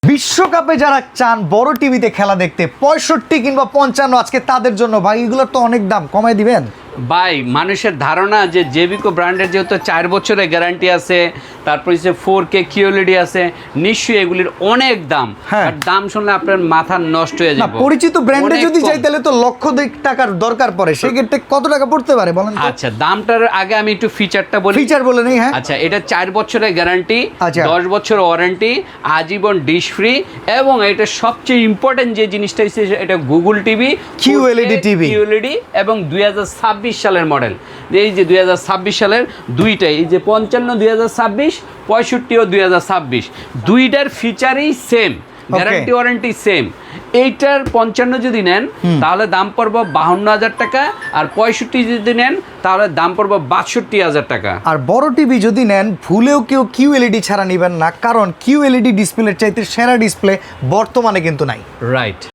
বিশ্বকাপে যারা চান বড় টিভিতে খেলা দেখতে 65 কিংবা 55 আজকে তাদের জন্য ভাই এগুলোর তো অনেক দাম, কমাই দিবেন ভাই। মানুষের ধারণা যে জেবিকো ব্র্যান্ডের যেহেতু 4 বছরের গ্যারান্টি আছে, তারপর হচ্ছে 4K QLED আছে, নিশ্চয়ই এগুলির অনেক দাম। হ্যাঁ। আর দাম শুনলে আপনার মাথা নষ্ট হয়ে না যাবে। পরিচিত ব্র্যান্ডে অনেক যদি কম। যাই তাহলে তো লক্ষ টাকার দরকার পড়ে, সেক্ষেত্রে কত টাকা পড়তে পারে বলেন তো? আচ্ছা, দামটার আগে আমি একটু ফিচারটা বলি। ফিচার বলে নেই। হ্যাঁ আচ্ছা, এটা 4 বছরের গ্যারান্টি, আচ্ছা। 10 বছর ওয়ারেন্টি, আজীবন ডিশ ফ্রি, এবং এটা সবচেয়ে ইম্পর্টেন্ট যে জিনিসটা হচ্ছে এটা গুগল টিভি, QLED TV এবং 2026 সালের মডেল। এই যে 2026 সালের দুইটাই, এই যে 55 2026, 65 ও 2026, দুইটার ফিচারই সেম, গ্যারান্টি ওয়ারেন্টি সেম। এইটার 55 যদি নেন তাহলে দাম পড়বে 52,000 টাকা, আর 65 যদি নেন তাহলে দাম পড়বে 62,000 টাকা। আর বড় টিভি যদি নেন ভুলেও কেউ QLED ছাড়া নেবেন না, কারণ QLED ডিসপ্লের চাইতে সেরা ডিসপ্লে বর্তমানে কিন্তু নাই। রাইট।